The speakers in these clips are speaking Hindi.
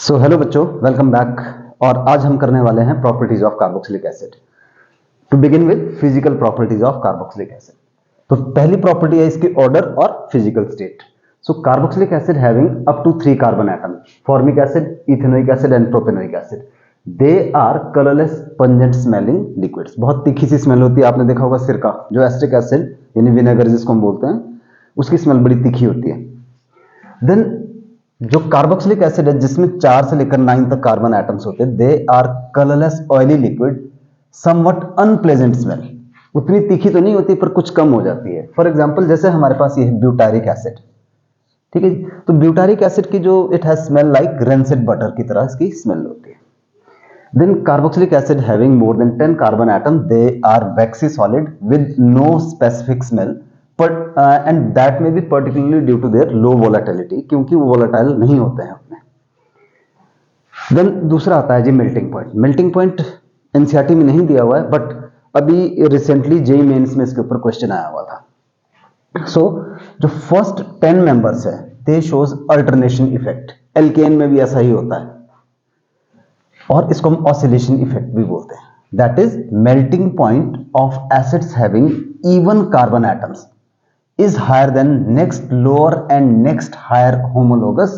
सो हेलो बच्चों, वेलकम बैक। और आज हम करने वाले हैं properties of carboxylic acid. To begin with physical properties of carboxylic acid. तो पहली प्रॉपर्टी है इसकी ऑर्डर और physical state. So carboxylic acid having up to 3 carbon atom, formic acid, ethanoic acid and propanoic acid. They are colourless pungent smelling liquids. बहुत तीखी सी स्मेल होती है। आपने देखा होगा सिरका, जो एसिटिक एसिड यानी विनेगर जिसको हम बोलते हैं, उसकी स्मेल बड़ी तीखी होती है। देन जो कार्बोक्सिलिक एसिड है जिसमें 4 से लेकर 9 तक कार्बन एटम्स होते हैं, they are colourless oily liquid, somewhat unpleasant smell. उतनी तीखी तो नहीं होती पर कुछ कम हो जाती है। फॉर एग्जांपल जैसे हमारे पास ये है ब्यूटारिक एसिड, ठीक है। तो ब्यूटारिक एसिड की जो it has smell like rancid butter की तरह इसकी स्मेल होती है। Then carboxylic acid having more than 10 carbon atom, they are waxy solid with no specific smell, and that में भी particularly due to their low volatility, क्योंकि वो वोलेटाइल नहीं होते हैं अपने। देन दूसरा आता है जी melting point. Melting point NCERT में नहीं दिया हुआ है, बट अभी रिसेंटली जेईई मेंस में इसके ऊपर क्वेश्चन आया हुआ था। सो जो फर्स्ट 10 मेंबर्स है they shows alternation effect. Alkane में भी ऐसा ही होता है और इसको हम ऑसिलेशन इफेक्ट भी बोलते हैं। That is melting point of acids having even carbon atoms is higher than next lower and next higher homologous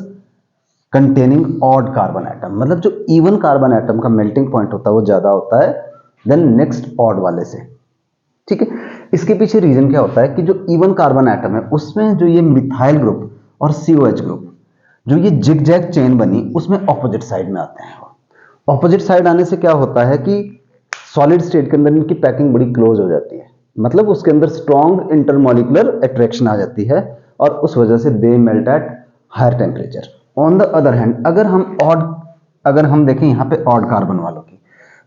containing odd carbon atom। मतलब जो इवन कार्बन एटम का मेल्टिंग पॉइंट होता है वो ज्यादा होता है देन नेक्स्ट ऑड वाले से, ठीक है। इसके पीछे रीजन क्या होता है कि जो इवन कार्बन एटम है उसमें जो ये मिथाइल ग्रुप और COH ग्रुप, जो ये जिगजैग चेन बनी, उसमें ऑपोजिट साइड में आते हैं। ऑपोजिट साइड आने से क्या होता है कि सॉलिड स्टेट के अंदर इनकी पैकिंग बड़ी क्लोज हो जाती है, मतलब उसके अंदर स्ट्रॉन्ग इंटरमॉलिक्यूलर अट्रैक्शन आ जाती है और उस वजह से they melt at higher temperature. On the other hand अगर हम देखें यहाँ पे ऑड कार्बन वालों की,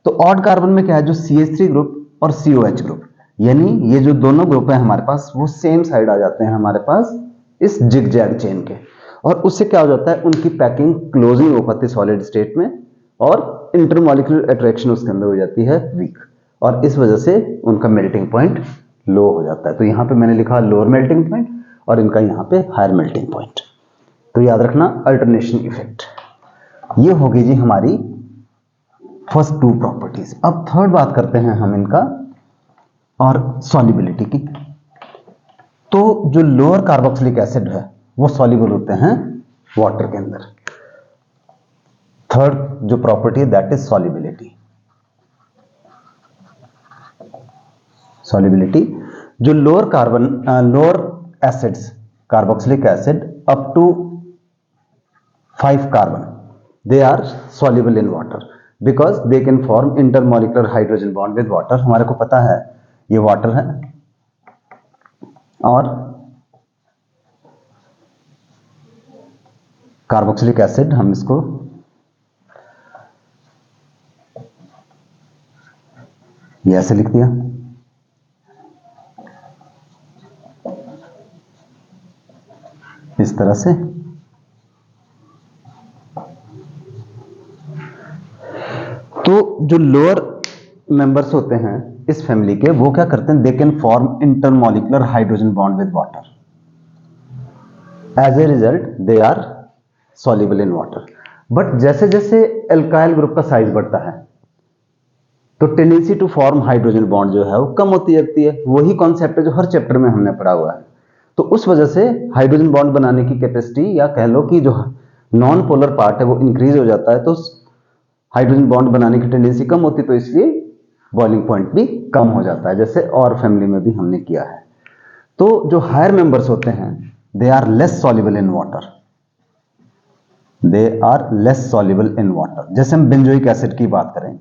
तो ऑड कार्बन में क्या है, जो CH3 ग्रुप और COH ग्रुप, यानी ये जो दोनों ग्रुप है हमारे पास, वो सेम साइड आ जाते हैं हमारे पास इस जिगजैग चेन के, और उससे क्या हो जाता है, उनकी पैकिंग क्लोज नहीं हो पाती सॉलिड स्टेट में और इंटरमॉलिक्यूलर अट्रैक्शन उसके अंदर हो जाती है वीक, और इस वजह से उनका मेल्टिंग पॉइंट लो हो जाता है। तो यहां पे मैंने लिखा लोअर मेल्टिंग पॉइंट और इनका यहां पे हायर मेल्टिंग पॉइंट। तो याद रखना अल्टरनेशन इफेक्ट। ये होगी जी हमारी फर्स्ट 2 प्रॉपर्टीज। अब थर्ड बात करते हैं हम इनका और सॉल्युबिलिटी की। तो जो लोअर कार्बोक्सिलिक एसिड है वो सॉल्युबल होते हैं वाटर के अंदर। थर्ड जो प्रॉपर्टी है दैट इज सॉल्युबिलिटी। सॉल्युबिलिटी, जो lower acids carboxylic acid up to 5 carbon, they are soluble in water because they can form intermolecular hydrogen bond with water. हमारे को पता है ये वाटर है और कार्बोक्सिलिक एसिड, हम इसको ये ऐसे लिख दिया, इस तरह से। तो जो लोअर मेंबर्स होते हैं इस फैमिली के, वो क्या करते हैं, they can form intermolecular hydrogen bond with water. As a result they are soluble in water. But जैसे जैसे एल्काइल ग्रुप का साइज बढ़ता है तो tendency to form hydrogen bond जो है वो कम होती जाती है। वही कॉन्सेप्ट है जो हर चैप्टर में हमने पढ़ा हुआ है। तो उस वजह से हाइड्रोजन बॉन्ड बनाने की कैपेसिटी, या कह लो कि जो नॉन पोलर पार्ट है वो इंक्रीज हो जाता है, तो हाइड्रोजन बॉन्ड बनाने की टेंडेंसी कम होती, तो इसलिए बॉइलिंग पॉइंट भी कम हो जाता है, जैसे और फैमिली में भी हमने किया है। तो जो हायर मेंबर्स होते हैं they are less soluble in water. They are less soluble in water. जैसे हम बेंजोइक एसिड की बात करें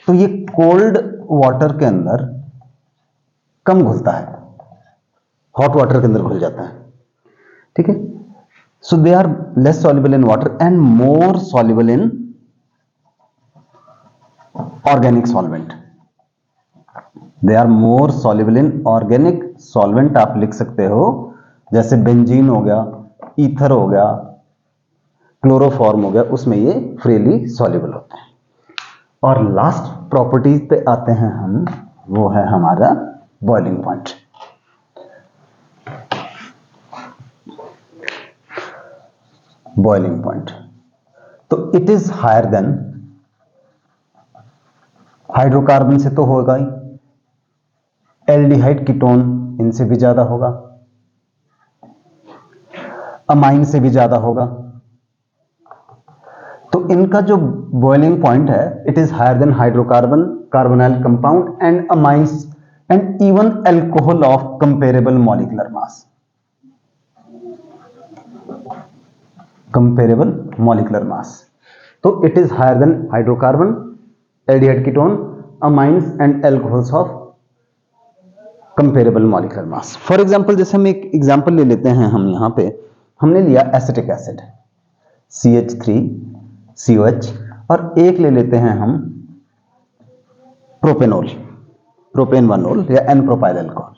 तो ये कोल्ड वाटर के अंदर कम घुलता है, हॉट वाटर के अंदर घुल जाता है, ठीक है। So they are less soluble in water and more soluble in organic solvent. They are more soluble in organic solvent. आप लिख सकते हो जैसे बेंजीन हो गया, ईथर हो गया, क्लोरोफॉर्म हो गया, उसमें ये फ्रीली सॉल्युबल होते हैं। और लास्ट प्रॉपर्टीज पे आते हैं हम, वो है हमारा बॉइलिंग पॉइंट। बॉइलिंग पॉइंट तो it is higher than, hydrocarbon से तो होगा ही, एल्डिहाइड कीटोन इनसे भी ज्यादा होगा, अमाइन से भी ज्यादा होगा। तो इनका जो बॉइलिंग पॉइंट है, it is higher than hydrocarbon, carbonyl compound and amines and even alcohol of comparable molecular mass, comparable molecular mass. तो it is higher than hydrocarbon, aldehyde ketone, amines and alcohols of comparable molecular mass. For example, जैसे हम एक एग्जांपल ले लेते हैं, हम यहां पे हमने लिया एसिटिक एसिड CH3COH, और एक ले लेते हैं हम प्रोपेनॉल, प्रोपेनवानोल या एन प्रोपाइल अल्कोहल।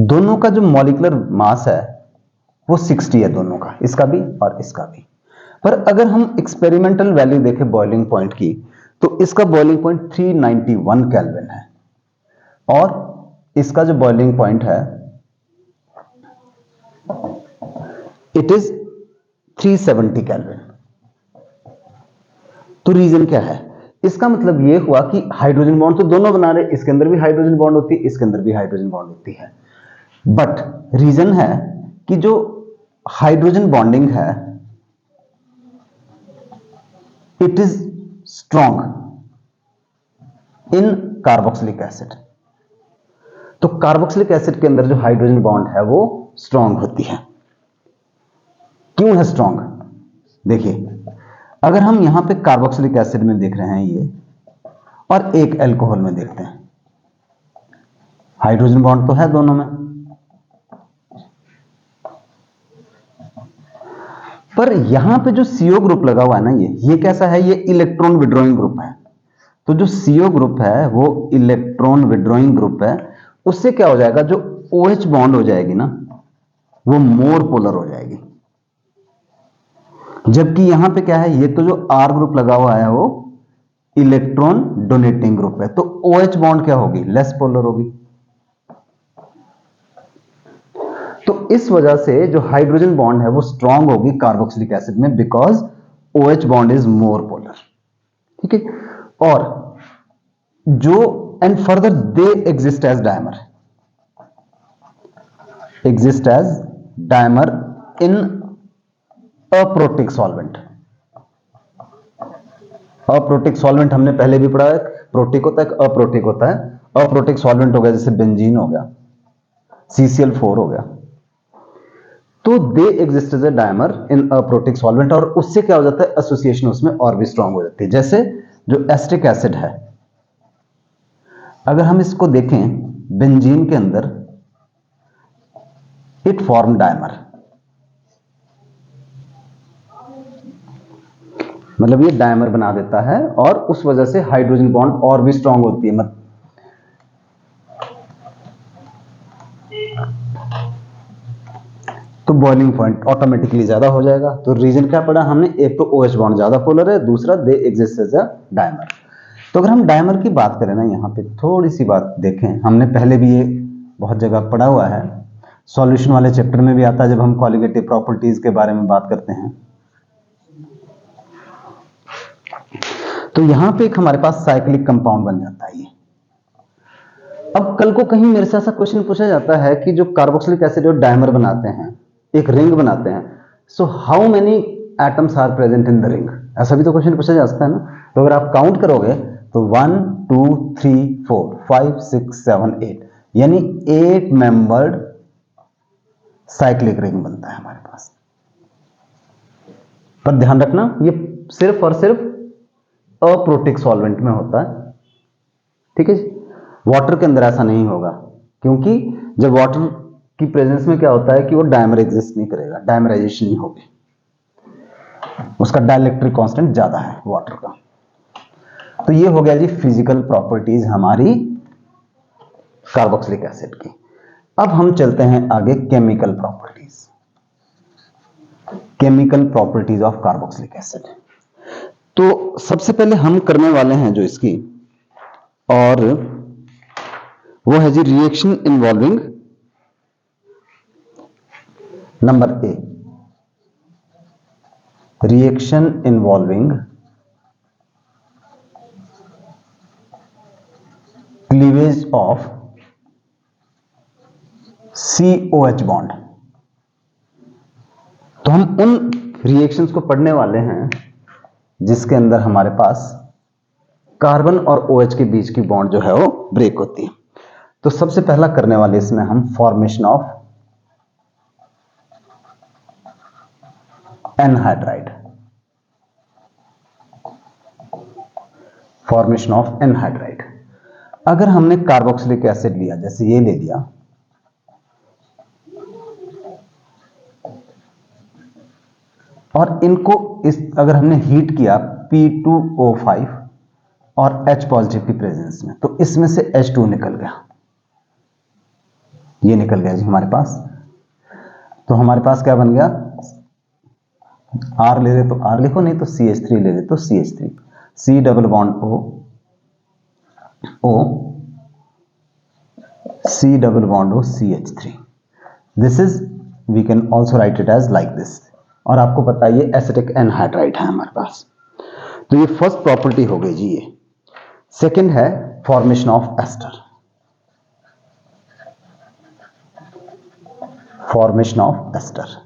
दोनों का जो मॉलिक्यूलर मास है वो 60 है, दोनों का, इसका भी और इसका भी। पर अगर हम एक्सपेरिमेंटल वैल्यू देखें बॉइलिंग पॉइंट की, तो इसका बॉइलिंग पॉइंट 391 केल्विन है और इसका जो बॉइलिंग पॉइंट है इट इज 370 केल्विन। तो रीजन क्या है? इसका मतलब यह हुआ कि हाइड्रोजन बॉन्ड तो दोनों बना रहे, इसके अंदर भी हाइड्रोजन बॉन्ड होती है, इसके अंदर भी हाइड्रोजन बॉन्ड होती है, बट रीजन है कि जो हाइड्रोजन बॉन्डिंग है it is strong in carboxylic acid. तो कार्बोक्सिलिक एसिड के अंदर जो हाइड्रोजन बॉन्ड है वो स्ट्रॉन्ग होती है। क्यों है स्ट्रॉन्ग? देखिए, अगर हम यहां पे कार्बोक्सिलिक एसिड में देख रहे हैं ये, और एक अल्कोहल में देखते हैं, हाइड्रोजन बॉन्ड तो है दोनों में, पर यहां पे जो CO ग्रुप लगा हुआ है ना, ये कैसा है? ये इलेक्ट्रॉन विड्रॉइंग ग्रुप है। तो जो CO ग्रुप है वो इलेक्ट्रॉन विड्रॉइंग ग्रुप है, उससे क्या हो जाएगा, जो OH बॉन्ड हो जाएगी ना वो मोर पोलर हो जाएगी। जबकि यहां पे क्या है, ये तो जो R ग्रुप लगा हुआ है वो इलेक्ट्रॉन डोनेटिंग ग्रुप है, तो OH बॉन्ड क्या होगी, लेस पोलर होगी। तो इस वजह से जो हाइड्रोजन बॉन्ड है वो स्ट्रॉन्ग होगी कार्बोक्सिलिक एसिड में, because OH bond is more polar. ठीक है, और जो and further they exist as dimer, exist as dimer in aprotic solvent. Aprotic solvent हमने पहले भी पढ़ा है, प्रोटिक होता है, अप्रोटिक होता है। अप्रोटिक सॉल्वेंट हो गया जैसे बेंजीन हो गया, CCl4 हो गया, तो they exist as a dimer in aprotic solvent, और उससे क्या हो जाता है, एसोसिएशन उसमें और भी स्ट्रांग हो जाती है। जैसे जो एसिटिक एसिड है, अगर हम इसको देखें बेंजीन के अंदर, इट फॉर्म डायमर, मतलब ये डायमर बना देता है, और उस वजह से हाइड्रोजन बॉन्ड और भी स्ट्रांग होती है। तो बॉइलिंग पॉइंट ऑटोमेटिकली ज्यादा हो जाएगा। तो रीजन क्या पड़ा हमने, एक तो OH बॉन्ड ज्यादा पोलर है, दूसरा they exist as a dimer. तो अगर हम डायमर की बात करें ना, यहां पे थोड़ी सी बात देखें, हमने पहले भी ये बहुत जगह पढ़ा हुआ है, सॉल्यूशन वाले चैप्टर में भी आता है जब हम कॉलिगेटिव प्रॉपर्टीज के बारे में बात करते हैं। तो यहां पे एक हमारे पास साइक्लिक कंपाउंड बन जाता है ये। अब कल को कहीं मेरे से ऐसा क्वेश्चन पूछा जाता है कि जो कार्बोक्सिलिक एसिड और डायमर बनाते हैं, एक रिंग बनाते हैं, so how many atoms are present in the ring, ऐसा भी तो क्वेश्चन पूछा जा सकता है ना। तो अगर आप काउंट करोगे तो 1 2 3 4 5 6 7 8, यानी 8 मेंबर्ड साइक्लिक रिंग बनता है हमारे पास। पर ध्यान रखना, ये सिर्फ और सिर्फ अप्रोटिक सॉल्वेंट में होता है। ठीक है जी, वाटर के अंदर ऐसा नहीं होगा, क्योंकि जब वाटर की प्रेजेंस में क्या होता है कि वो डायमर एग्जिस्ट नहीं करेगा, डायमराइजेशन नहीं होगी, उसका डाइलेक्ट्रिक कांस्टेंट ज्यादा है वाटर का। तो ये हो गया जी फिजिकल प्रॉपर्टीज हमारी कार्बोक्सिलिक एसिड की। अब हम चलते हैं आगे chemical properties, chemical properties of carboxylic acid. तो सबसे पहले हम करने वाले हैं जो इसकी, और वो है जी reaction involving number A, reaction involving cleavage of COH bond. तो हम उन रिएक्शंस को पढ़ने वाले हैं जिसके अंदर हमारे पास कार्बन और OH के बीच की बॉन्ड जो है वो ब्रेक होती है। तो सबसे पहला करने वाले इसमें हम formation of anhydride, formation of anhydride. अगर हमने कार्बोक्सिलिक एसिड लिया, जैसे ये ले लिया, और इनको अगर हमने हीट किया P2O5 और H पॉजिटिव की प्रेजेंस में, तो इसमें से H2 निकल गया, ये निकल गया जी हमारे पास। तो हमारे पास क्या बन गया, R ले ले तो R लिखो, नहीं तो CH3 ले ले तो CH3, C double bond O, C double bond O, CH3। This is, we can also write it as like this. और आपको पता है ये एसिटिक एनहाइड्राइड है हमारे पास। तो ये फर्स्ट प्रॉपर्टी हो गई जी ये। सेकंड है formation of ester, formation of ester.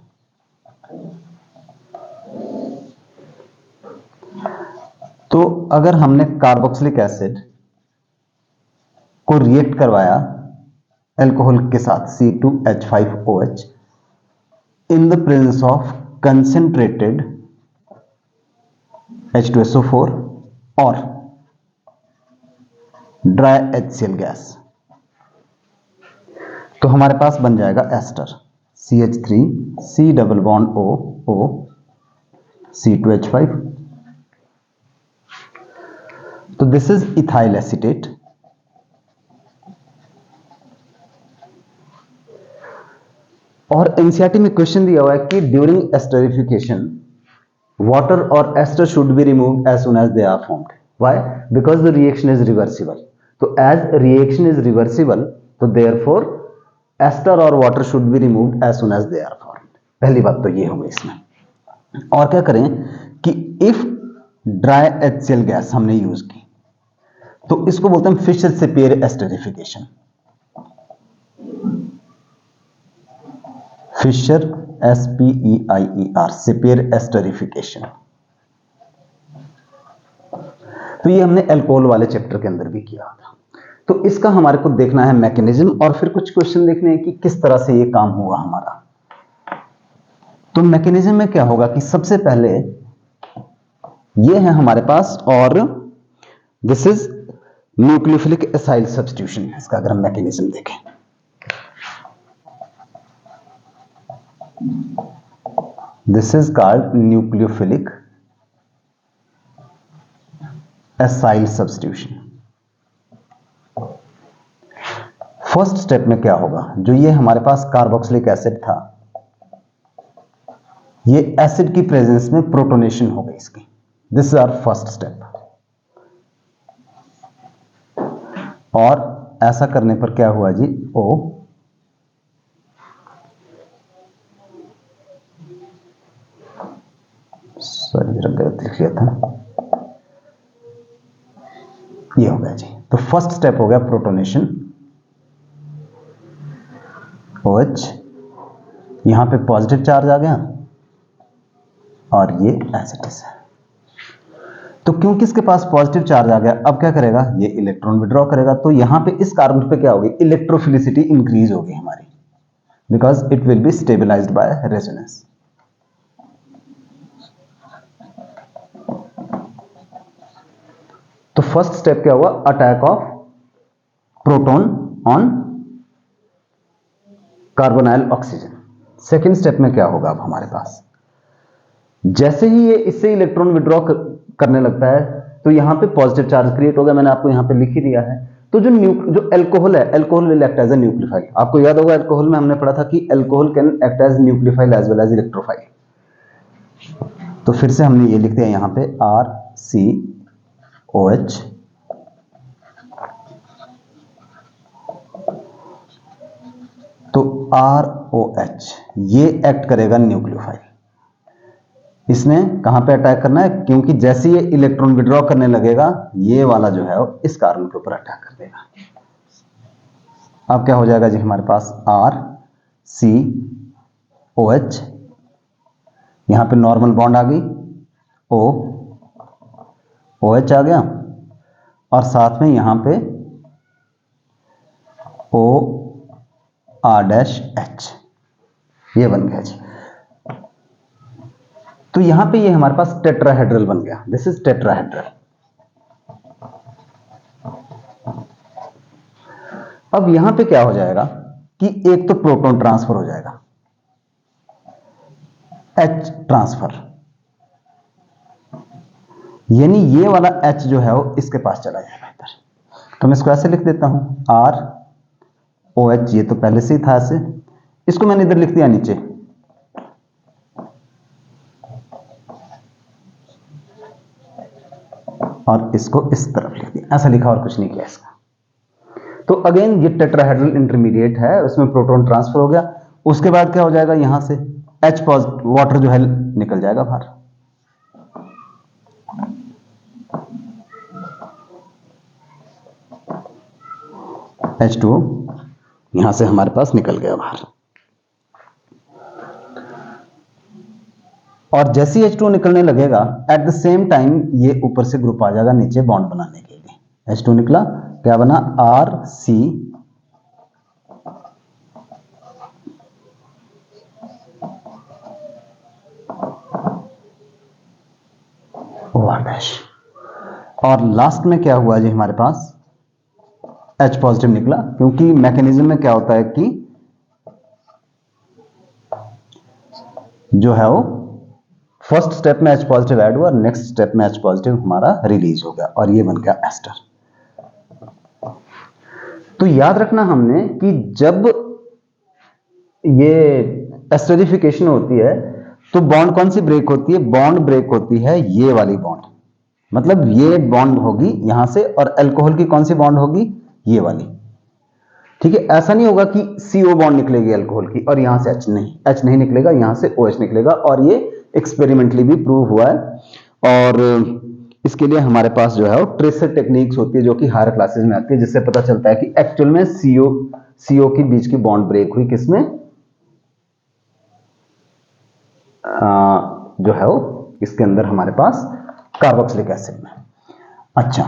तो अगर हमने कार्बोक्सिलिक एसिड को रिएक्ट करवाया अल्कोहल के साथ C2H5OH in the presence of concentrated H2SO4 और ड्राई HCl गैस, तो हमारे पास बन जाएगा ester CH3, C double bond O, C2H5। तो दिस इज इथाइल एसीटेट। और एनसीईआरटी में क्वेश्चन दिया हुआ है कि during esterification water or ester should be removed as soon as they are formed. Why? Because the reaction is reversible. So as reaction is reversible, so therefore ester or water should be removed as soon as they are formed. पहली बात तो ये हो गई इसमें। और क्या करें कि if dry HCl गैस हमने यूज की, तो इसको बोलते हैं Fischer Speier esterification. Fischer SPEIER, Speier esterification. तो ये हमने अल्कोहल वाले चैप्टर के अंदर भी किया था। तो इसका हमारे को देखना है मैकेनिज्म, और फिर कुछ क्वेश्चन देखने हैं कि किस तरह से ये काम हुआ हमारा। तो मैकेनिज्म में क्या होगा कि सबसे पहले ये है हमारे पास, और this is nucleophilic acyl substitution. इसका अगर हम मैकेनिज्म देखें, this is called nucleophilic acyl substitution। First step में क्या होगा, जो ये हमारे पास कार्बोक्सिलिक एसिड था, ये एसिड की प्रेजेंस में प्रोटोनेशन हो गई इसकी। This is our first step. और ऐसा करने पर क्या हुआ जी, O सॉरी जरा गलत लिख लिया था, ये हो गया जी। तो फर्स्ट स्टेप हो गया प्रोटोनेशन, OH, यहां पे पॉजिटिव चार्ज आ गया और ये एसिड है। तो क्योंकि इसके पास पॉजिटिव चार्ज आ गया, अब क्या करेगा, ये इलेक्ट्रॉन विड्रॉ करेगा। तो यहां पे इस कार्बन पे क्या होगी, इलेक्ट्रोफिलिसिटी इंक्रीज होगी हमारी, because it will be stabilised by resonance. तो फर्स्ट स्टेप क्या हुआ, attack of proton on carbonyl oxygen. Second step में क्या होगा, अब हमारे पास जैसे ही ये इससे इलेक्ट्रॉन विड्रॉ करने लगता है, तो यहां पे पॉजिटिव चार्ज क्रिएट हो गया, मैंने आपको यहां पे लिख ही दिया है। तो जो अल्कोहल है, alcohol will act as a nucleophile. आपको याद होगा अल्कोहल में हमने पढ़ा था कि alcohol can act as nucleophile as well as electrophile. तो फिर से हमने ये लिख दिया यहां पे RCOH, तो ROH ये एक्ट करेगा न्यूक्लियोफाइल, इसने कहां पे अटैक करना है, क्योंकि जैसे ये इलेक्ट्रॉन विड्रॉ करने लगेगा ये वाला जो है वो इस कार्बन के ऊपर अटैक कर देगा। अब क्या हो जाएगा जी हमारे पास RCOH, यहां पे नॉर्मल बॉन्ड आ गई, OH आ गया, और साथ में यहां पे OR-H, ये बन गया जी। तो यहां पे ये हमारे पास टेट्राहेड्रल बन गया, दिस इज टेट्राहेड्रल। अब यहां पे क्या हो जाएगा कि एक तो प्रोटॉन ट्रांसफर हो जाएगा, H ट्रांसफर, यानी ये वाला H जो है वो इसके पास चला जाएगा इधर। तो मैं इसको ऐसे लिख देता हूं ROH, ये तो पहले से ही था ऐसे, इसको मैंने इधर लिख दिया नीचे, और इसको इस तरफ लिख दिया, ऐसा लिखा और कुछ नहीं किया इसका। तो अगेन ये टेट्राहेड्रल इंटरमीडिएट है, उसमें प्रोटॉन ट्रांसफर हो गया। उसके बाद क्या हो जाएगा, यहां से H पॉजिटिव वाटर जो है निकल जाएगा बाहर, H2O यहां से हमारे पास निकल गया बाहर। और जैसे ही H2O निकलने लगेगा एट द सेम टाइम ये ऊपर से ग्रुप आ जाएगा नीचे बॉन्ड बनाने के लिए। H2 निकला, क्या बना, RCOR-, और लास्ट में क्या हुआ जी हमारे पास H पॉजिटिव निकला, क्योंकि मैकेनिज्म में क्या होता है कि जो है वो फर्स्ट स्टेप में H पॉजिटिव ऐड हुआ, नेक्स्ट स्टेप में H पॉजिटिव हमारा रिलीज हो गया और ये बन गया एस्टर। तो याद रखना हमने कि जब ये एस्टरिफिकेशन होती है तो बॉन्ड कौन सी ब्रेक होती है, बॉन्ड ब्रेक होती है ये वाली बॉन्ड, मतलब ये बॉन्ड होगी यहां से, और अल्कोहल की कौन सी बॉन्ड होगी, ये वाली। ठीक है, ऐसा नहीं होगा कि CO बॉन्ड निकलेगी अल्कोहल की और यहां से H नहीं निकलेगा, यहां से OH निकलेगा, और ये एक्सपेरिमेंटली भी प्रूव हुआ है। और इसके लिए हमारे पास जो है वो ट्रेसर टेक्निक्स होती है जो कि हायर क्लासेस में आती है, जिससे पता चलता है कि एक्चुअल में CO के बीच की बॉन्ड ब्रेक हुई किसमें, जो है वो इसके अंदर हमारे पास कार्बोक्सिलिक एसिड में। अच्छा,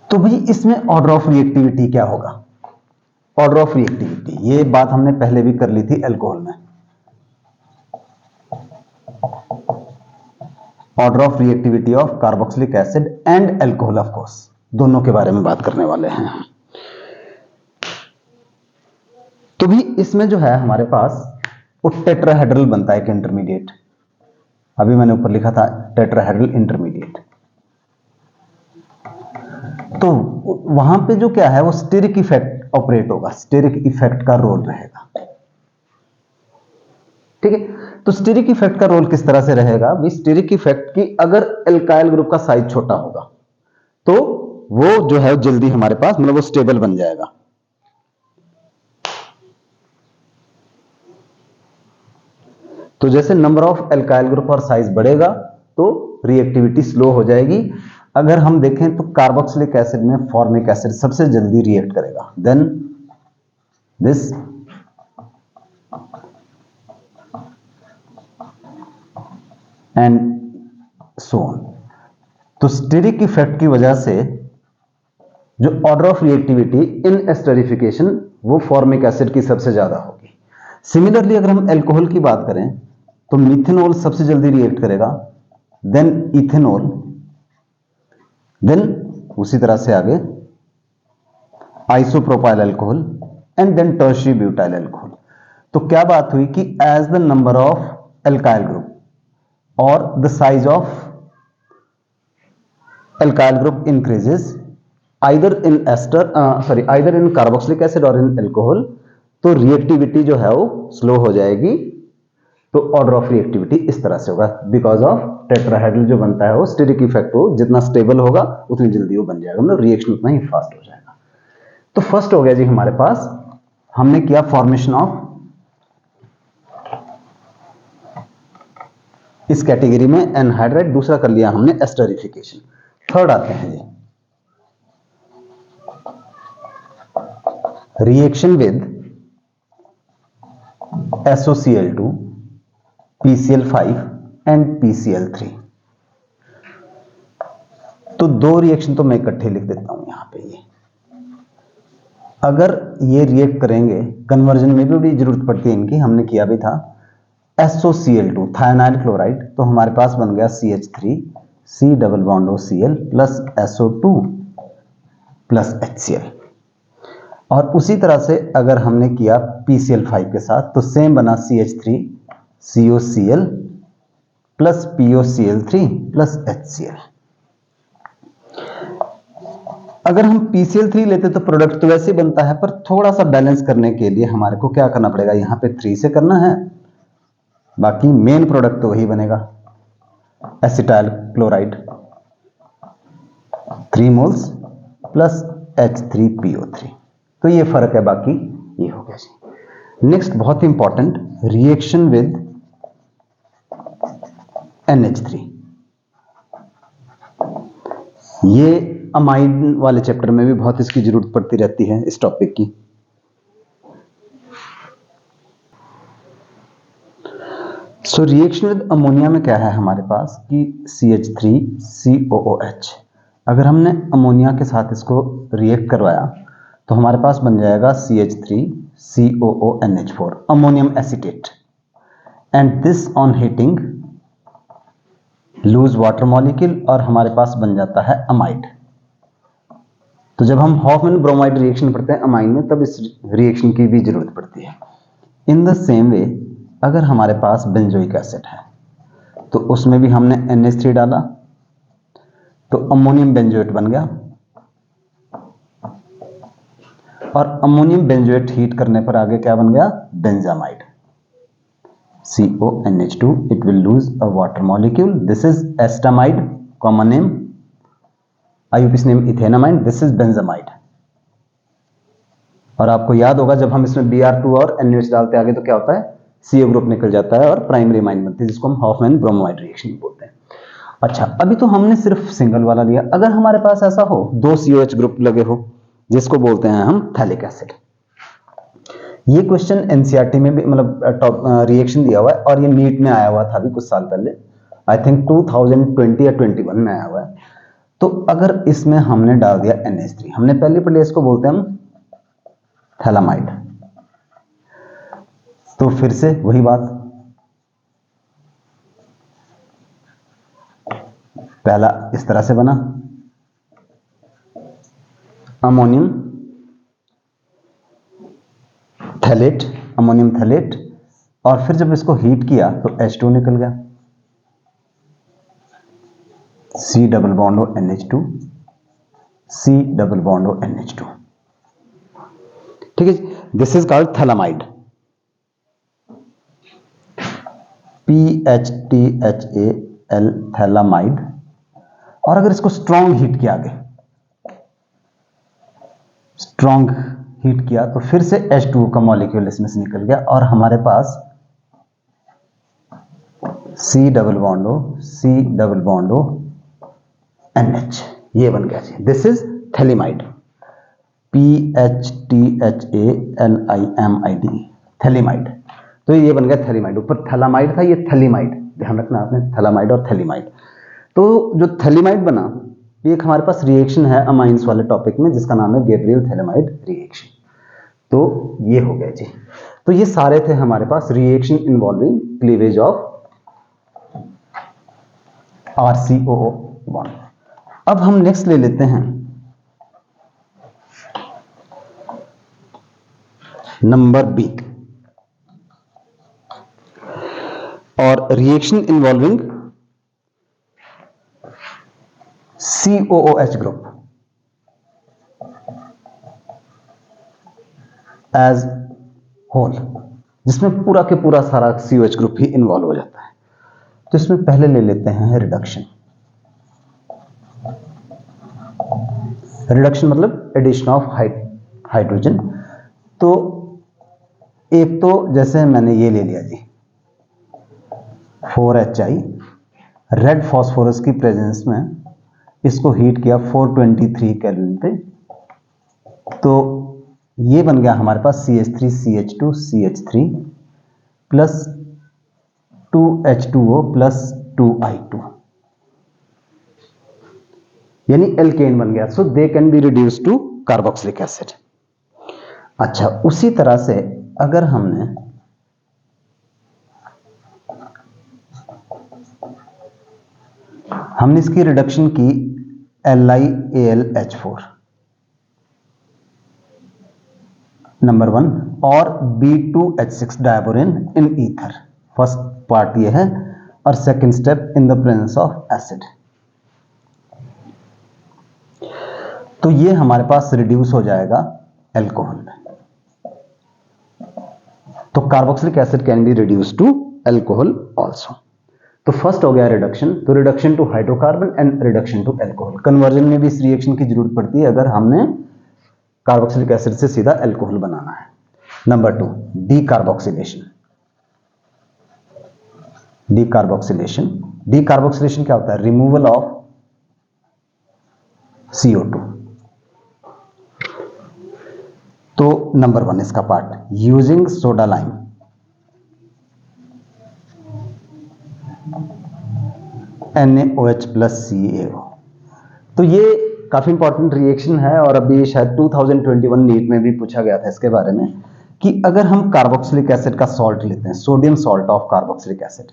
तो भाई इसमें ऑर्डर ऑफ रिएक्टिविटी क्या होगा, ऑर्डर ऑफ रिएक्टिविटी ये बात हमने पहले भी कर ली थी अल्कोहल में। Order of reactivity of carboxylic acid and alcohol, of course दोनों के बारे में बात करने वाले हैं। तो भी इसमें जो है हमारे पास वो टेट्राहेड्रल बनता है एक इंटरमीडिएट, अभी मैंने ऊपर लिखा था टेट्राहेड्रल इंटरमीडिएट। तो वहां पे जो क्या है वो स्टेरिक इफेक्ट ऑपरेट होगा, स्टेरिक इफेक्ट का रोल रहेगा। ठीक है, तो स्टेरिक इफेक्ट का रोल किस तरह से रहेगा, स्टेरिक इफेक्ट की अगर एल्काइल ग्रुप का साइज छोटा होगा तो वो जो है जल्दी हमारे पास मतलब वो स्टेबल बन जाएगा। तो जैसे नंबर ऑफ एल्काइल ग्रुप और साइज बढ़ेगा तो रिएक्टिविटी स्लो हो जाएगी। अगर हम देखें तो कार्बोक्सिलिक एसिड में फॉर्मिक एसिड सबसे जल्दी रिएक्ट करेगा, then this and so on. तो स्टेरिक इफेक्ट की वजह से जो order of reactivity in esterification वो फॉर्मिक एसिड की सबसे ज्यादा होगी। सिमिलरली अगर हम अल्कोहल की बात करें तो मिथेनॉल सबसे जल्दी रिएक्ट करेगा, देन इथेनॉल, देन उसी तरह से आगे isopropyl alcohol and then tertiary butyl alcohol. तो क्या बात हुई कि as the number of alkyl group और the size of alkyl group increases either in carboxylic acid और इन अल्कोहल, तो रिएक्टिविटी जो है वो स्लो हो जाएगी। तो ऑर्डर ऑफ रिएक्टिविटी इस तरह से होगा, बिकॉज ऑफ टेट्राहेड्रल जो बनता है वो स्टेरिक इफेक्ट हो, जितना स्टेबल होगा उतनी जल्दी वो बन जाएगा, मतलब रिएक्शन उतना ही फास्ट हो जाएगा। तो फर्स्ट हो गया जी हमारे पास, हमने किया फॉर्मेशन ऑफ इस कैटेगरी में एनहाइड्राइड, दूसरा कर लिया हमने एस्टरिफिकेशन। थर्ड आते हैं जी reaction with SOCl2, PCl5 and PCl3। तो दो रिएक्शन तो मैं इकट्ठे लिख देता हूं यहां पे। ये अगर ये रिएक्ट करेंगे, कन्वर्जन में भी जरूरत पड़ती है इनकी, हमने किया भी था। SOCl2 थायनाइल क्लोराइड, तो हमारे पास बन गया CH3 C double bond OCl plus SO2 plus HCl। और उसी तरह से अगर हमने किया PCl5 के साथ, तो सेम बना CH3 COCl plus POCl3 plus HCl। अगर हम PCl3 लेते तो प्रोडक्ट तो वैसे बनता है, पर थोड़ा सा बैलेंस करने के लिए हमारे को क्या करना पड़ेगा, यहां पे 3 से करना है, बाकी मेन प्रोडक्ट तो वही बनेगा acetyl chloride 3 moles plus H3PO3। तो ये फर्क है, बाकी ये हो गया जी। नेक्स्ट बहुत इंपॉर्टेंट, रिएक्शन विद NH3। ये अमाइड वाले चैप्टर में भी बहुत इसकी जरूरत पड़ती रहती है, इस टॉपिक की। सो रिएक्शन विद अमोनिया में क्या है हमारे पास कि CH3COOH। अगर हमने अमोनिया के साथ इसको रिएक्ट करवाया तो हमारे पास बन जाएगा CH3COONH4 ammonium acetate, and this on heating loose water molecule, और हमारे पास बन जाता है अमाइड। तो जब हम हॉफमैन ब्रोमाइड रिएक्शन पढ़ते हैं अमाइन में, तब इस रिएक्शन की भी जरूरत पड़ती है। इन द सेम वे अगर हमारे पास बेंजोइक एसिड है तो उसमें भी हमने NH3 डाला तो अमोनियम बेंजोएट बन गया, और अमोनियम बेंजोएट हीट करने पर आगे क्या बन गया, benzamide CONH2। It will lose a water molecule, this is acetamide, common name, IUPAC name ethanamide, this is benzamide. और आपको याद होगा जब हम इसमें Br2 और NaOH डालते आगे तो क्या होता है, CO ग्रुप निकल जाता है और प्राइमरी अमाइन बनती है, जिसको हम हॉफमैन ब्रोमाइड रिएक्शन बोलते हैं। अच्छा, अभी तो हमने सिर्फ सिंगल वाला लिया। अगर हमारे पास ऐसा हो, दो COH ग्रुप लगे हो, जिसको बोलते हैं हम थैलिक एसिड। ये क्वेश्चन NCERT में भी मतलब रिएक्शन दिया हुआ है, और ये नीट में आया हुआ था अभी कुछ साल पहले, आई थिंक 2020 या 21 में आया हुआ है। तो अगर इसमें हमने डाल दिया NH3, हमने पहले पढ़ लिया, इसको बोलते हैं हम थैलामाइड। तो फिर से वही बात, पहला इस तरह से बना अमोनियम थैलेट, अमोनियम थैलेट, और फिर जब इसको हीट किया तो H2 निकल गया, C double bond NH2, C double bond NH2। ठीक है, this is called phthalimide, PHTHAL phthalimide. और अगर इसको स्ट्रॉन्ग हीट किया, आगे स्ट्रॉन्ग हीट किया, तो फिर से H2 का मॉलिक्यूल इसमें से निकल गया, और हमारे पास C double बॉन्डो C double बॉन्डो NH, ये बन गया जी। This is phthalimide, PHTHALIMID, phthalimide. तो ये बन गया थैलीमाइड, ऊपर थैलामाइड था, ये थैलीमाइड, ध्यान रखना आपने, थैलामाइड और थैलीमाइड। तो जो थैलीमाइड बना, ये एक हमारे पास रिएक्शन है अमाइंस वाले टॉपिक में, जिसका नाम है गैब्रियल थैलामाइड रिएक्शन। तो ये हो गया जी। तो ये सारे थे हमारे पास reaction involving cleavage of RCOO bond. अब हम नेक्स्ट ले लेते हैं नंबर B, और reaction involving COOH group as whole, जिसमें पूरा के पूरा सारा COH ग्रुप ही इन्वॉल्व हो जाता है। तो इसमें पहले ले लेते हैं रिडक्शन। रिडक्शन मतलब एडिशन ऑफ हाइड्रोजन। तो एक तो जैसे मैंने ये ले लिया जी 4HI रेड फास्फोरस की प्रेजेंस में इसको हीट किया 423 केल्विन पे, तो ये बन गया हमारे पास CH3CH2CH3 plus 2H2O plus 2I2, यानी एल्केन बन गया। So they can be reduce to carboxylic acid. अच्छा, उसी तरह से अगर हमने इसकी रिडक्शन की LiAlH4 नंबर 1 और B2H6 diborane in ether, first part ये है, और second step in the presence of acid, तो ये हमारे पास रिड्यूस हो जाएगा एल्कोहल में। तो carboxylic acid can be reduce to alcohol also. तो फर्स्ट हो गया रिडक्शन, तो reduction to hydrocarbon and reduction to alcohol. Conversion में भी इस रिएक्शन की जरूरत पड़ती है अगर हमने कार्बोक्सिलिक एसिड से सीधा एल्कोहल बनाना है। Number 2, decarboxylation. डीकार्बोक्सिलेशन क्या होता है? Removal of CO2। तो नंबर 1 इसका part, using soda lime. NaOH plus CaO। तो ये काफी इंपॉर्टेंट रिएक्शन है और अभी शायद 2021 नीट में भी पूछा गया था इसके बारे में कि अगर हम कार्बोक्सिलिक एसिड का सॉल्ट लेते हैं, sodium salt of carboxylic acid,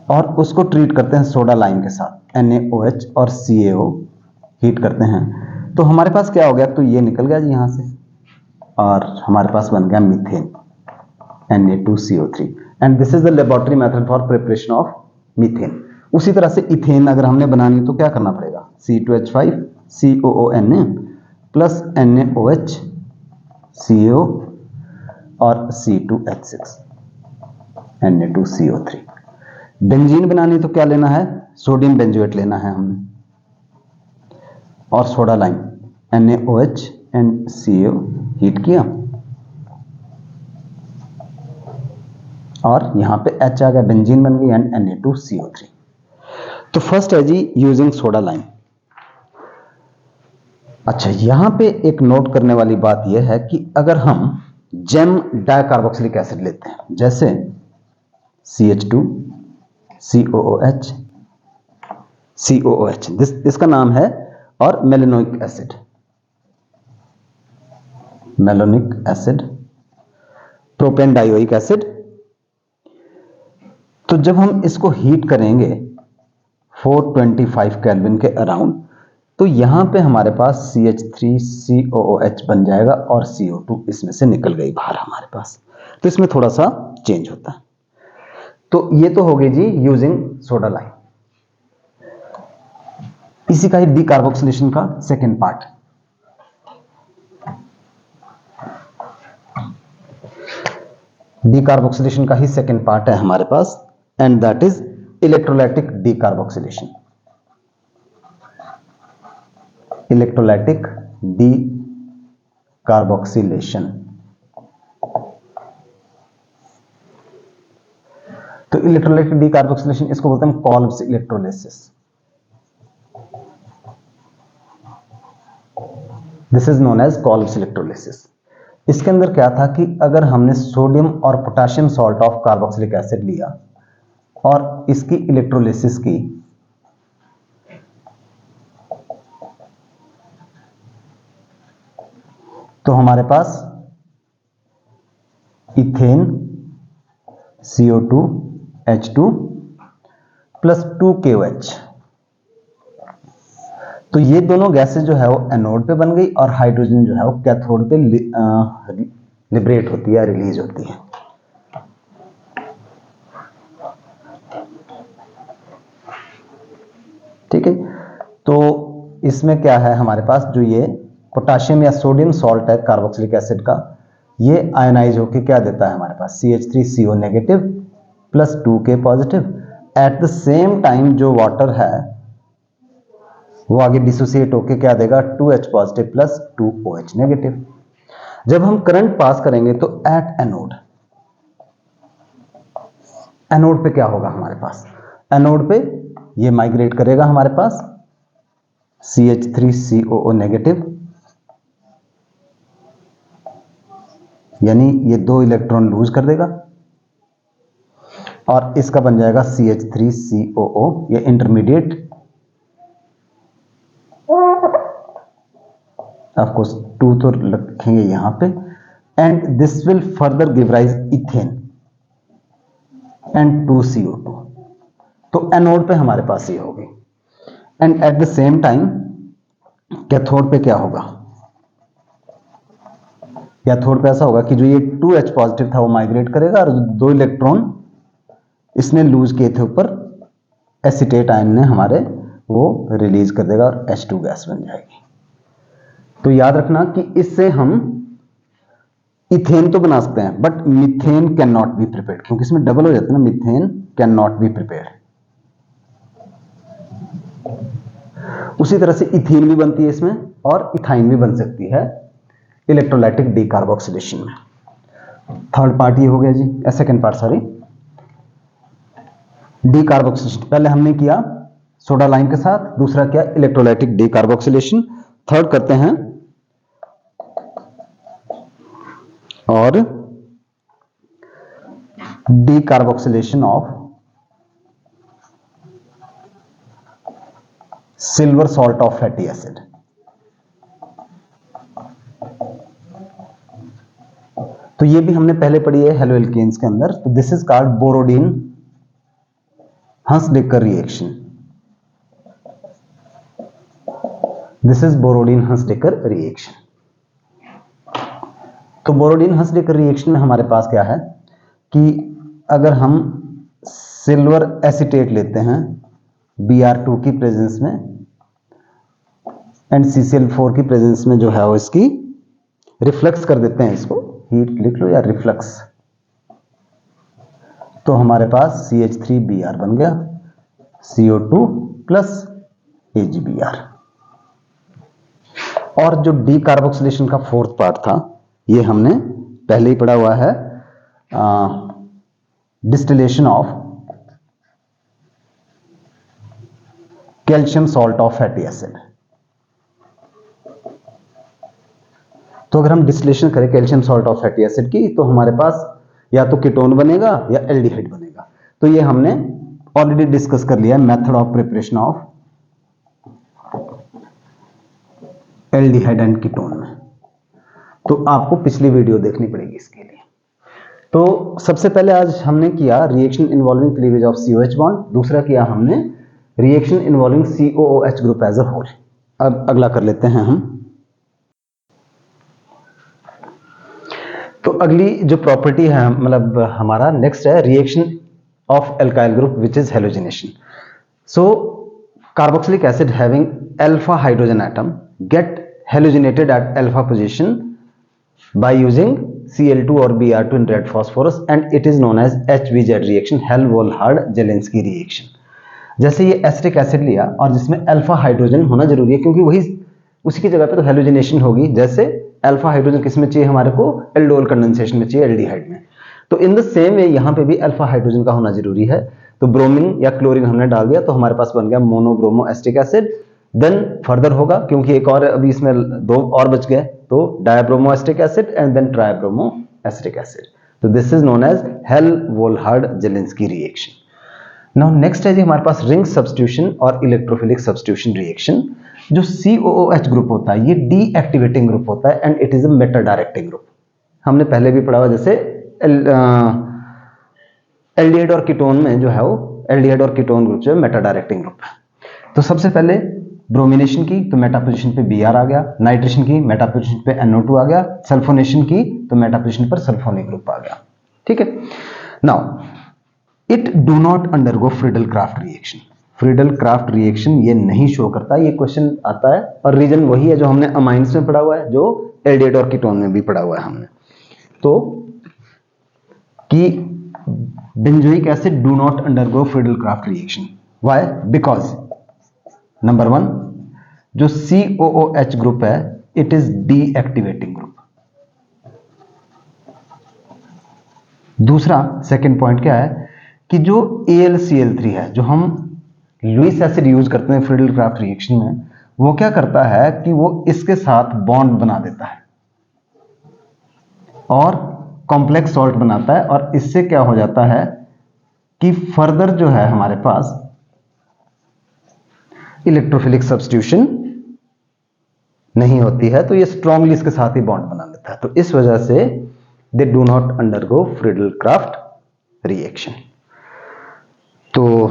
और उसको ट्रीट करते हैं सोडा लाइम के साथ, NaOH और CaO हीट करते हैं, तो हमारे पास क्या हो गया? तो ये निकल गया जी यहां से और हमारे पास बन गया methane, Na2CO3, and this is the laboratory method for preparation of methane. उसी तरह से इथेन अगर हमने बनानी तो क्या करना पड़ेगा? C2H5 COONA plus NaOH CaO और C2H6 Na2CO3। बेंजीन बनानी तो क्या लेना है? सोडियम बेंजोएट लेना है हमने, और soda lime NaOH and CaO heat किया और यहां पे H आ गया, बेंजीन बन गई एंड Na2CO3। तो फर्स्ट है जी यूजिंग सोडा लाइम। अच्छा, यहां पे एक नोट करने वाली बात यह है कि अगर हम जेम डाइकार्बोक्सिलिक एसिड लेते हैं, जैसे CH2 COOH इसका नाम है, और मेलेनोइक एसिड, प्रोपेन डाइओइक एसिड, तो जब हम इसको हीट करेंगे 425 केल्विन के अराउंड, तो यहां पे हमारे पास CH3COOH बन जाएगा और CO2 इसमें से निकल गई बाहर हमारे पास। तो इसमें थोड़ा सा चेंज होता है। तो ये तो हो गई जी यूजिंग सोडा लाइम। इसी का ही डीकार्बोक्सिलेशन का सेकेंड पार्ट। डीकार्बोक्सिलेशन का ही सेकेंड पार्ट है हमारे पास, and that is electrolytic decarboxylation. Electrolytic decarboxylation. तो इलेक्ट्रोलाइटिक डीकार्बोक्सिलेशन इसको बोलते हैं Kolbe's electrolysis. This is known as Kolbe's electrolysis. इसके अंदर क्या था कि अगर हमने सोडियम और potassium salt of carboxylic acid लिया और इसकी इलेक्ट्रोलिसिस की, तो हमारे पास ethane CO2 H2 plus 2KOH, तो ये दोनों गैसेस जो है वो एनोड पे बन गई और हाइड्रोजन जो है वो कैथोड पे लिबरेट होती है, रिलीज होती है। ठीक है, तो इसमें क्या है हमारे पास, जो ये पोटेशियम या सोडियम सॉल्ट है कार्बोक्सिलिक एसिड का, ये आयनाइज होकर क्या देता है हमारे पास CH3CO negative plus 2K positive. At the same time जो वाटर है वो आगे डिसोसिएट होकर क्या देगा 2H positive plus 2OH negative. जब हम करंट पास करेंगे तो एट एनोड पे क्या होगा हमारे पास, एनोड पे ये माइग्रेट करेगा हमारे पास CH3COO नेगेटिव, यानी ये 2 इलेक्ट्रॉन लूज कर देगा और इसका बन जाएगा CH3COO, ये इंटरमीडिएट, ऑफ कोर्स 2 तो रखेंगे यहां पे, and this will further give rise ethane and 2CO2। तो एनोड पे हमारे पास ये होगी, and at the same time cathode पे क्या होगा, कैथोड पे ऐसा होगा कि जो ये 2H पॉजिटिव था वो माइग्रेट करेगा और 2 इलेक्ट्रॉन इसने लूज किए थे ऊपर, एसीटेट आयन ने हमारे, वो रिलीज कर देगा और H2 गैस बन जाएगी। तो याद रखना कि इससे हम इथेन तो बना सकते हैं, but methane can not be prepared, क्योंकि इसमें डबल हो जाता है ना, methane can not be prepared. उसी तरह से इथीन भी बनती है इसमें, और इथाइन भी बन सकती है इलेक्ट्रोलाइटिक डीकार्बोक्सिलेशन में। थर्ड पार्ट ये हो गया जी, सेकंड पार्ट सॉरी, डीकार्बोक्सिलेशन। पहले हमने किया सोडा लाइम के साथ, दूसरा क्या इलेक्ट्रोलाइटिक डीकार्बोक्सिलेशन, थर्ड करते हैं और decarboxylation of silver salt of fatty acid. तो ये भी हमने पहले पढ़ी है हेलोएल्केन्स के अंदर। तो this is called Borodin Hunsdiecker reaction, this is Borodin Hunsdiecker reaction. तो बोरोडीन हंसडेकर रिएक्शन में हमारे पास क्या है कि अगर हम सिल्वर एसीटेट लेते हैं Br2 की प्रेजेंस में एंड CCl4 की प्रेजेंस में, जो है वो इसकी रिफ्लक्स कर देते हैं, इसको हीट लिख लो या रिफ्लक्स, तो हमारे पास CH3Br बन गया, CO2 प्लस AgBr। और जो डीकार्बोक्सिलेशन का फोर्थ पार्ट था, ये हमने पहले ही पढ़ा हुआ है, distillation of calcium salt of fatty acid. तो अगर हम डिस्टिलेशन करें calcium salt of fatty acid की, तो हमारे पास या तो कीटोन बनेगा या एल्डिहाइड बनेगा। तो ये हमने ऑलरेडी डिस्कस कर लिया है, method of preparation of aldehyde and ketone में। तो आपको पिछली वीडियो देखनी पड़ेगी इसके लिए। तो सबसे पहले आज हमने किया reaction involving cleavage of COH bond, दूसरा किया हमने reaction involving COOH group as a whole. अब अगला कर लेते हैं हम। तो अगली जो प्रॉपर्टी है, मतलब हमारा नेक्स्ट है reaction of alkyl group which is halogenation. So carboxylic acid having alpha hydrogen atom get halogenated at alpha position by using Cl2 or Br2 in red phosphorus and it is known as HVZ reaction, Hell-Volhard-Jelinski reaction। जैसे ये एसिटिक एसिड लिया और जिसमें अल्फा हाइड्रोजन होना जरूरी है, क्योंकि वही उसी की जगह पे तो हेलोजिनेशन होगी। जैसे अल्फा हाइड्रोजन किस में चाहिए हमारे को, एल्डोल कंडेंसेशन में चाहिए, एल्डिहाइड में। तो इन द सेम वे यहाँ पे भी अल्फा हाइड्रोजन का होना जरूरी है। तो ब्रोमीन या क्लोरीन हमने डाल दिया तो हमारे पास बन गया मोनोब्रोमो एसिटिक एसिड। देन फर्दर होगा, क्योंकि एक और अभी इसमें 2 और बच गए, तो dibromo acetic acid and then tribromo acetic acid. तो this is known as Hell Volhard Zelinsky reaction. Now next है जी हमारे पास रिंग सब्स्टिट्यूशन और इलेक्ट्रोफिलिक सब्स्टिट्यूशन रिएक्शन। जो COOH ग्रुप होता है ये डीएक्टिवेटिंग ग्रुप होता है and it is a meta directing group. हमने पहले भी पढ़ा हुआ, जैसे एल्डिहाइड और कीटोन में जो है वो एल्डिहाइड और कीटोन ग्रुप जो है मेटा डायरेक्टिंग ग्रुप है। तो सबसे पहले ब्रोमिनेशन की तो मेटा पोजीशन पे Br आ गया, नाइट्रेशन की मेटा पोजीशन पे NO2 आ गया, सल्फोनेशन की तो मेटा पोजीशन पर सल्फोनिक ग्रुप आ गया। ठीक है। Now it do not undergo Friedel Crafts reaction. Friedel Crafts reaction ये नहीं शो करता, ये क्वेश्चन आता है, और रीजन वही है जो हमने अमाइंस में पढ़ा हुआ है, जो एल्डिहाइड और कीटोन में भी पढ़ा हुआ है हमने। तो कि benzoic acid do not undergo Friedel Crafts reaction. Why? Because number 1 जो COOH ग्रुप है इट इज डीएक्टिवेटिंग ग्रुप। दूसरा सेकंड पॉइंट क्या है कि जो AlCl3 है, जो हम लुईस एसिड यूज करते हैं फ्रीडल क्राफ्ट रिएक्शन में, वो क्या करता है कि वो इसके साथ बॉन्ड बना देता है और कॉम्प्लेक्स सॉल्ट बनाता है, और इससे क्या हो जाता है कि फर्दर जो है हमारे पास इलेक्ट्रोफिलिक सब्स्टिट्यूशन नहीं होती है, तो ये स्ट्रांगली इसके साथ ही बॉन्ड बना लेता है। तो इस वजह से they do not undergo Friedel Crafts reaction. तो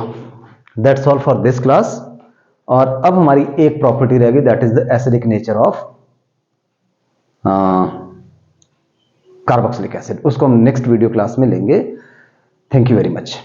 that's all for this class. और अब हमारी एक प्रॉपर्टी रहेगी, that is the acidic nature of carboxylic acid. उसको हम नेक्स्ट वीडियो क्लास में लेंगे। Thank you very much.